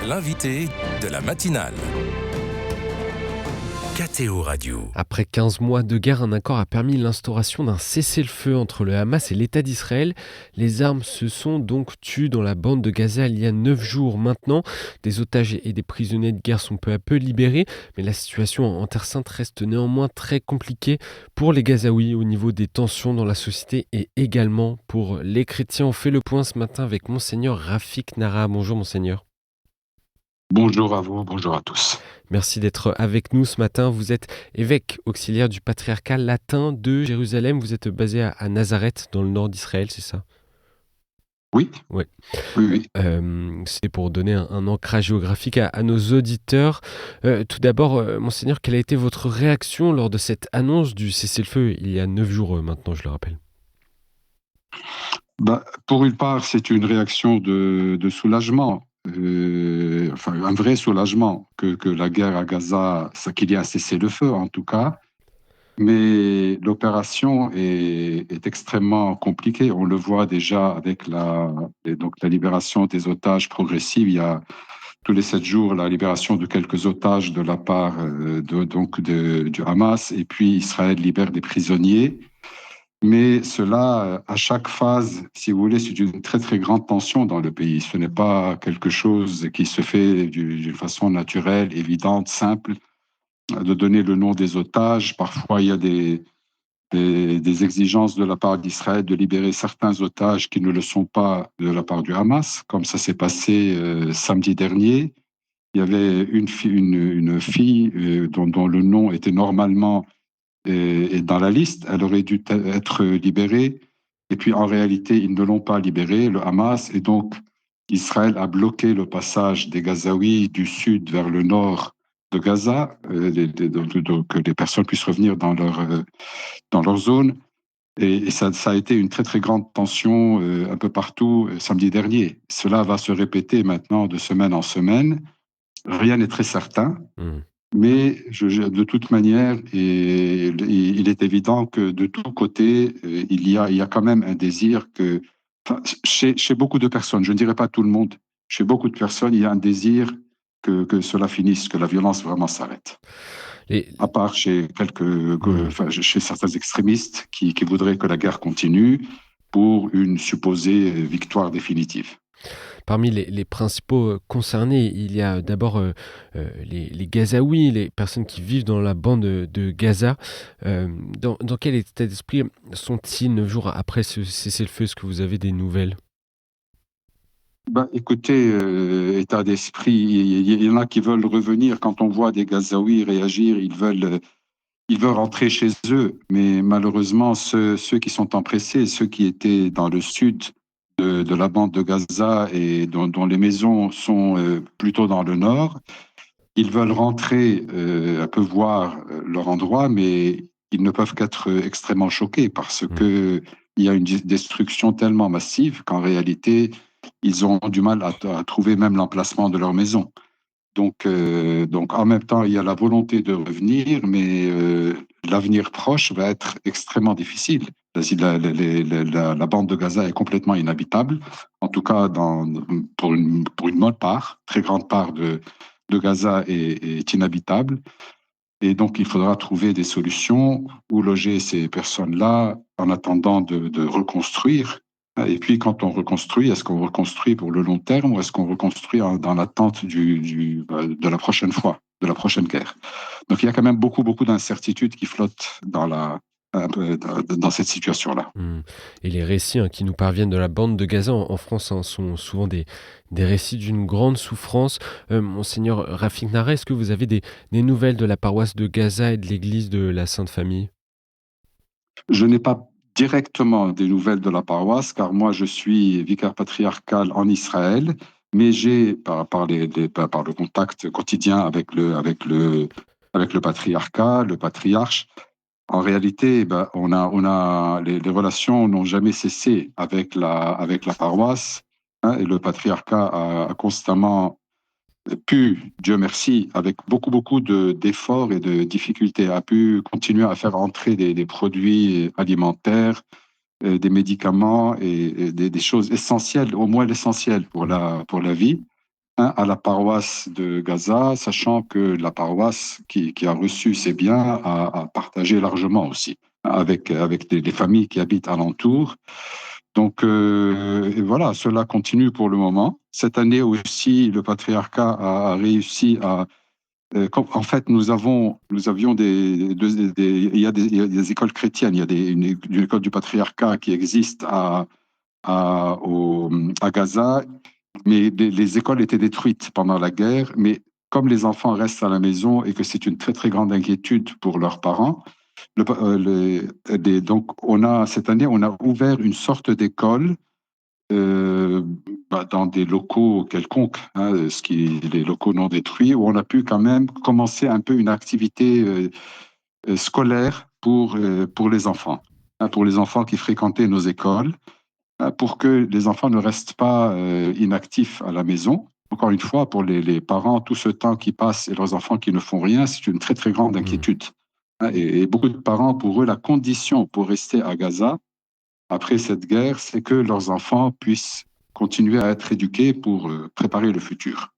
L'invité de la matinale. KTO Radio. Après 15 mois de guerre, un accord a permis l'instauration d'un cessez-le-feu entre le Hamas et l'État d'Israël. Les armes se sont donc tues dans la bande de Gaza il y a 9 jours maintenant. Des otages et des prisonniers de guerre sont peu à peu libérés, mais la situation en Terre Sainte reste néanmoins très compliquée pour les Gazaouis au niveau des tensions dans la société et également pour les chrétiens. On fait le point ce matin avec Monseigneur Rafik Nara. Bonjour Monseigneur. Bonjour à vous, bonjour à tous. Merci d'être avec nous ce matin. Vous êtes évêque auxiliaire du patriarcat latin de Jérusalem. Vous êtes basé à Nazareth, dans le nord d'Israël, c'est ça ? Oui. Ouais. Oui. C'est pour donner un ancrage géographique à nos auditeurs. Tout d'abord, Monseigneur, quelle a été votre réaction lors de cette annonce du cessez-le-feu il y a 9 jours maintenant, je le rappelle ? Pour une part, c'est une réaction de soulagement. Un vrai soulagement que la guerre à Gaza, qu'il y ait un cessez-le-feu en tout cas, mais l'opération est extrêmement compliquée. On le voit déjà avec la libération des otages progressive. Il y a tous les 7 jours la libération de quelques otages de la part du Hamas, et puis Israël libère des prisonniers. Mais cela, à chaque phase, si vous voulez, c'est une très très grande tension dans le pays. Ce n'est pas quelque chose qui se fait d'une façon naturelle, évidente, simple, de donner le nom des otages. Parfois, il y a des exigences de la part d'Israël de libérer certains otages qui ne le sont pas de la part du Hamas, comme ça s'est passé samedi dernier. Il y avait une fille dont le nom était normalement et dans la liste, elle aurait dû être libérée. Et puis, en réalité, ils ne l'ont pas libérée, le Hamas. Et donc, Israël a bloqué le passage des Gazaouis du sud vers le nord de Gaza, que les personnes puissent revenir dans leur zone. Et ça a été une très, très grande tension un peu partout samedi dernier. Cela va se répéter maintenant de semaine en semaine. Rien n'est très certain. Mais de toute manière, il est évident que de tous côtés, il y a quand même un désir chez beaucoup de personnes, je ne dirais pas tout le monde, chez beaucoup de personnes, il y a un désir que cela finisse, que la violence vraiment s'arrête. À part chez chez certains extrémistes qui voudraient que la guerre continue pour une supposée victoire définitive. Parmi les principaux concernés, il y a d'abord les Gazaouis, les personnes qui vivent dans la bande de Gaza. Dans quel état d'esprit sont-ils 9 jours après ce cessez-le-feu ? Est-ce que vous avez des nouvelles ? Écoutez, état d'esprit, il y en a qui veulent revenir. Quand on voit des Gazaouis réagir, ils veulent rentrer chez eux. Mais malheureusement, ceux qui sont empressés, ceux qui étaient dans le sud de la bande de Gaza et dont les maisons sont plutôt dans le nord, ils veulent rentrer un peu voir leur endroit, mais ils ne peuvent qu'être extrêmement choqués parce qu'il y a une destruction tellement massive qu'en réalité, ils ont du mal à trouver même l'emplacement de leur maison. Donc, en même temps, il y a la volonté de revenir, mais l'avenir proche va être extrêmement difficile. La bande de Gaza est complètement inhabitable, en tout cas pour une bonne part, très grande part de Gaza est inhabitable. Et donc, il faudra trouver des solutions où loger ces personnes-là en attendant de reconstruire. Et puis, quand on reconstruit, est-ce qu'on reconstruit pour le long terme ou est-ce qu'on reconstruit dans l'attente de la prochaine fois, de la prochaine guerre? Donc, il y a quand même beaucoup, beaucoup d'incertitudes qui flottent dans cette situation-là. Et les récits qui nous parviennent de la bande de Gaza en France sont souvent des récits d'une grande souffrance. Monseigneur Rafik Nara, est-ce que vous avez des nouvelles de la paroisse de Gaza et de l'église de la Sainte Famille ? Je n'ai pas directement des nouvelles de la paroisse, car moi je suis vicaire patriarcal en Israël, mais j'ai, par le contact quotidien avec le patriarcat, le patriarche, en réalité, les relations n'ont jamais cessé avec la paroisse, et le patriarcat a constamment pu, Dieu merci, avec beaucoup, beaucoup d'efforts et de difficultés, a pu continuer à faire entrer des produits alimentaires, des médicaments et des choses essentielles, au moins l'essentiel pour la vie. à la paroisse de Gaza, sachant que la paroisse qui a reçu ces biens a partagé largement aussi avec les familles qui habitent alentour. Donc et voilà, cela continue pour le moment. Cette année aussi, le patriarcat a réussi à en fait, nous avions il y a des écoles chrétiennes, il y a une école du patriarcat qui existe à Gaza, mais les écoles étaient détruites pendant la guerre. Mais comme les enfants restent à la maison et que c'est une très très grande inquiétude pour leurs parents, donc cette année, on a ouvert une sorte d'école euh, dans des locaux quelconques, les locaux non détruits, où on a pu quand même commencer un peu une activité scolaire pour les enfants, pour les enfants qui fréquentaient nos écoles, pour que les enfants ne restent pas inactifs à la maison. Encore une fois, pour les parents, tout ce temps qui passe et leurs enfants qui ne font rien, c'est une très très grande inquiétude. Et beaucoup de parents, pour eux, la condition pour rester à Gaza, après cette guerre, c'est que leurs enfants puissent continuer à être éduqués pour préparer le futur.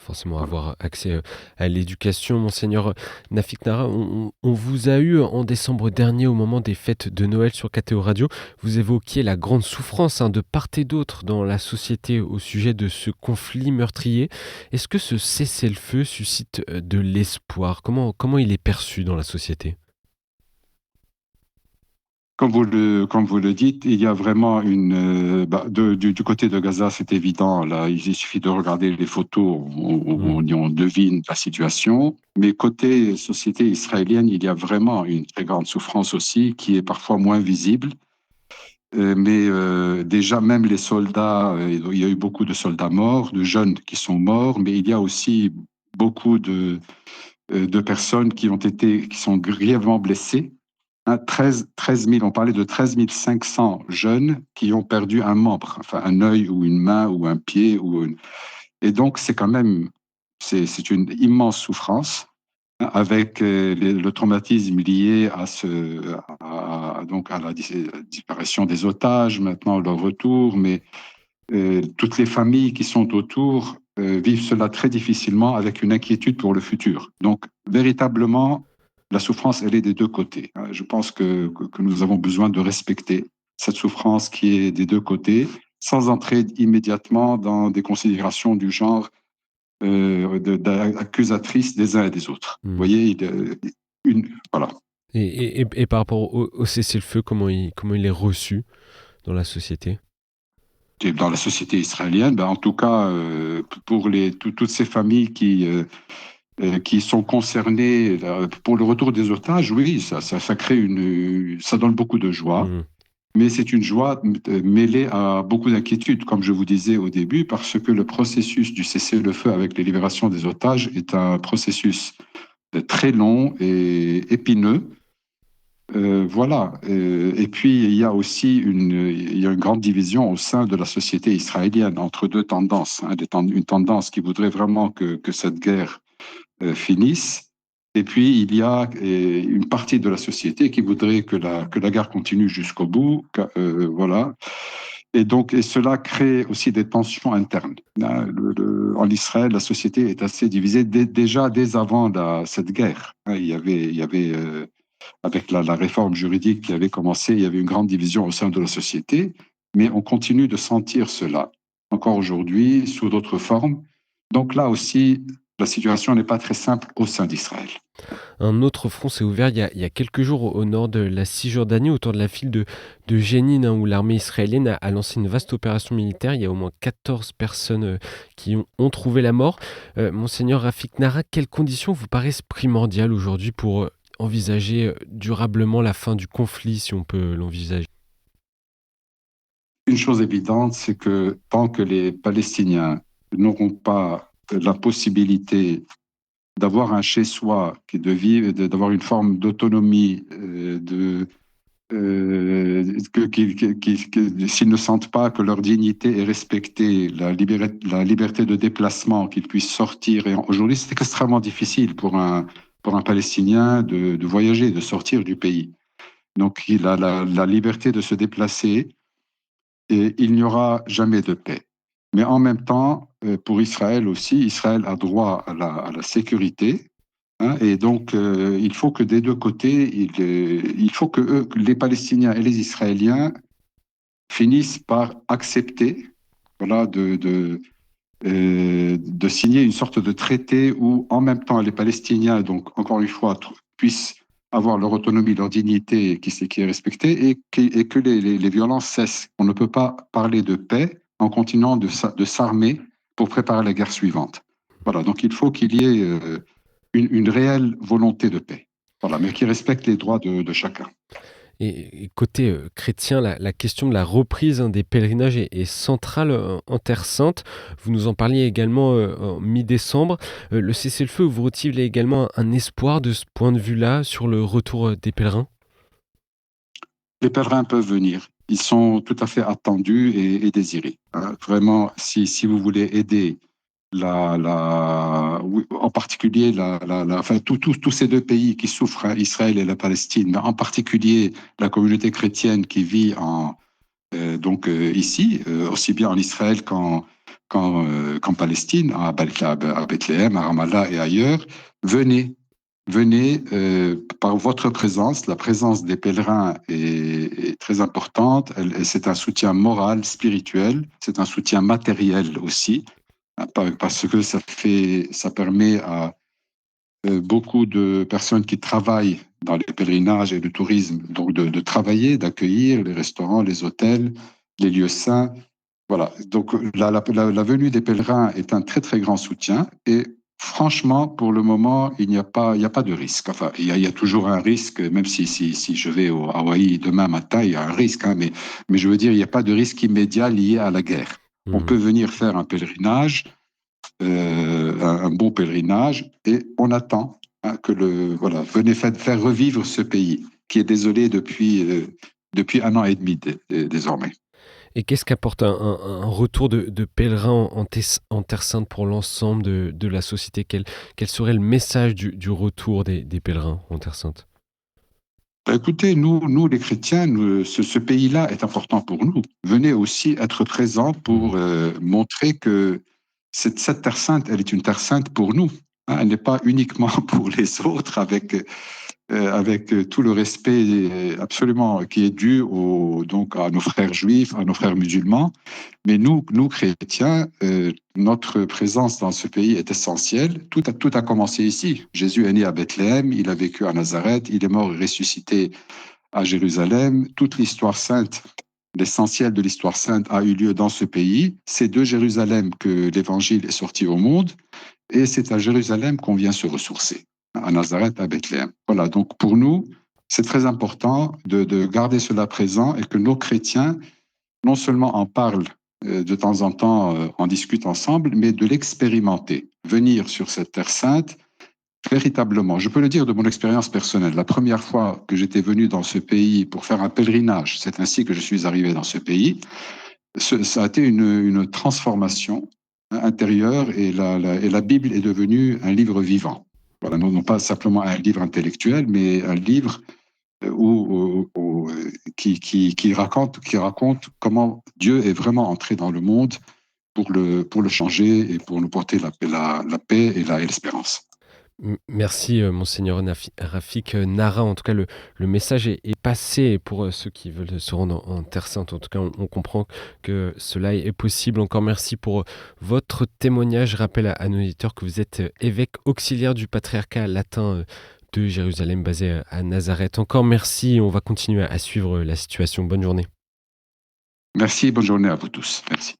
Forcément Voilà. avoir accès à l'éducation. Monseigneur Nafik Nara, on vous a eu en décembre dernier au moment des fêtes de Noël sur KTO Radio. Vous évoquiez la grande souffrance de part et d'autre dans la société au sujet de ce conflit meurtrier. Est-ce que ce cessez-le-feu suscite de l'espoir ? Comment il est perçu dans la société ? Comme vous le dites, il y a vraiment du côté de Gaza, c'est évident. Là, il suffit de regarder les photos, on devine la situation. Mais côté société israélienne, il y a vraiment une très grande souffrance aussi, qui est parfois moins visible. Mais déjà, même les soldats, il y a eu beaucoup de soldats morts, de jeunes qui sont morts, mais il y a aussi beaucoup de personnes qui sont grièvement blessées. 13 000, on parlait de 13 500 jeunes qui ont perdu un membre, enfin un œil ou une main ou un pied. Et donc, c'est une immense souffrance avec le traumatisme lié donc à la disparition des otages, maintenant leur retour, mais toutes les familles qui sont autour vivent cela très difficilement avec une inquiétude pour le futur. Donc, véritablement, la souffrance, elle est des deux côtés. Je pense que nous avons besoin de respecter cette souffrance qui est des deux côtés, sans entrer immédiatement dans des considérations du genre accusatrices des uns et des autres. Vous voyez, voilà. Et par rapport au cessez-le-feu, comment il est reçu dans la société ? Dans la société israélienne, en tout cas, pour toutes ces familles qui sont concernées pour le retour des otages, oui, ça crée ça donne beaucoup de joie. Mais c'est une joie mêlée à beaucoup d'inquiétudes, comme je vous disais au début, parce que le processus du cessez-le-feu avec les libérations des otages est un processus très long et épineux. Voilà. Et puis, il y a aussi il y a une grande division au sein de la société israélienne entre deux tendances. Une tendance qui voudrait vraiment que cette guerre finisse. Et puis, il y a une partie de la société qui voudrait que la guerre continue jusqu'au bout. Voilà. Et cela crée aussi des tensions internes. En Israël, la société est assez divisée déjà dès avant cette guerre. Il y avait avec la réforme juridique qui avait commencé, il y avait une grande division au sein de la société, mais on continue de sentir cela encore aujourd'hui sous d'autres formes. Donc là aussi, la situation n'est pas très simple au sein d'Israël. Un autre front s'est ouvert il y a quelques jours au nord de la Cisjordanie, autour de la ville de Jénine, où l'armée israélienne a lancé une vaste opération militaire. Il y a au moins 14 personnes qui ont trouvé la mort. Monseigneur Rafik Nara, quelles conditions vous paraissent primordiales aujourd'hui pour envisager durablement la fin du conflit, si on peut l'envisager ? Une chose évidente, c'est que tant que les Palestiniens n'auront pas la possibilité d'avoir un chez-soi, de vivre, d'avoir une forme d'autonomie, s'ils ne sentent pas que leur dignité est respectée, la liberté de déplacement, qu'ils puissent sortir. Et aujourd'hui, c'est extrêmement difficile pour un Palestinien de voyager, de sortir du pays. Donc, il a la liberté de se déplacer et il n'y aura jamais de paix. Mais en même temps, pour Israël aussi. Israël a droit à la sécurité. Hein, et donc, il faut que des deux côtés, il faut que les Palestiniens et les Israéliens finissent par accepter, voilà, de signer une sorte de traité où, en même temps, les Palestiniens, donc encore une fois, puissent avoir leur autonomie, leur dignité qui est respectée et que les violences cessent. On ne peut pas parler de paix en continuant de s'armer pour préparer la guerre suivante. Voilà, donc il faut qu'il y ait une réelle volonté de paix, voilà, mais qui respecte les droits de chacun. Et côté chrétien, la question de la reprise des pèlerinages est centrale en Terre Sainte. Vous nous en parliez également en mi-décembre. Le cessez-le-feu ouvre-t-il également un espoir de ce point de vue-là sur le retour des pèlerins? Les pèlerins peuvent venir. Ils sont tout à fait attendus et désirés. Hein. Vraiment, si vous voulez aider oui, en particulier enfin, tous ces deux pays qui souffrent, hein, Israël et la Palestine, mais en particulier la communauté chrétienne qui vit ici, aussi bien en Israël qu'en Palestine, à Bethléem, à Ramallah et ailleurs, venez. Venez, par votre présence, la présence des pèlerins est très importante. C'est un soutien moral, spirituel, c'est un soutien matériel aussi, hein, parce que ça permet à beaucoup de personnes qui travaillent dans les pèlerinages et le tourisme, donc de travailler, d'accueillir les restaurants, les hôtels, les lieux saints. Voilà, donc la venue des pèlerins est un très très grand soutien et franchement, pour le moment, il n'y a pas de risque. Enfin, il y a toujours un risque, même si je vais au Hawaï demain matin, il y a un risque, hein, mais je veux dire, il n'y a pas de risque immédiat lié à la guerre. On peut venir faire un pèlerinage, un bon pèlerinage, et on attend, hein, voilà, venez faire revivre ce pays qui est désolé depuis 1 an et demi désormais. Et qu'est-ce qu'apporte un retour de pèlerins en Terre Sainte pour l'ensemble de la société? Quel serait le message du retour des pèlerins en Terre Sainte? Bah, écoutez, nous les chrétiens, ce pays-là est important pour nous. Venez aussi être présents pour montrer que cette Terre Sainte, elle est une Terre Sainte pour nous. Hein, elle n'est pas uniquement pour les autres, avec tout le respect absolument qui est dû donc à nos frères juifs, à nos frères musulmans. Mais nous chrétiens, notre présence dans ce pays est essentielle. Tout a commencé ici. Jésus est né à Bethléem, il a vécu à Nazareth, il est mort et ressuscité à Jérusalem. Toute l'histoire sainte, l'essentiel de l'histoire sainte a eu lieu dans ce pays. C'est de Jérusalem que l'évangile est sorti au monde et c'est à Jérusalem qu'on vient se ressourcer, à Nazareth, à Bethléem. Voilà, donc pour nous, c'est très important de garder cela présent et que nos chrétiens, non seulement en parlent de temps en temps, en discutent ensemble, mais de l'expérimenter. Venir sur cette terre sainte, véritablement, je peux le dire de mon expérience personnelle, la première fois que j'étais venu dans ce pays pour faire un pèlerinage, c'est ainsi que je suis arrivé dans ce pays, ça a été une transformation intérieure et la Bible est devenue un livre vivant. Voilà, non pas simplement un livre intellectuel, mais un livre qui raconte comment Dieu est vraiment entré dans le monde pour le changer et pour nous porter la paix et l'espérance. Merci, monseigneur Rafik Nara. En tout cas, le message est passé pour ceux qui veulent se rendre en Terre Sainte. En tout cas, on comprend que cela est possible. Encore merci pour votre témoignage. Je rappelle à nos auditeurs que vous êtes évêque auxiliaire du patriarcat latin de Jérusalem, basé à Nazareth. Encore merci. On va continuer à suivre la situation. Bonne journée. Merci, bonne journée à vous tous. Merci.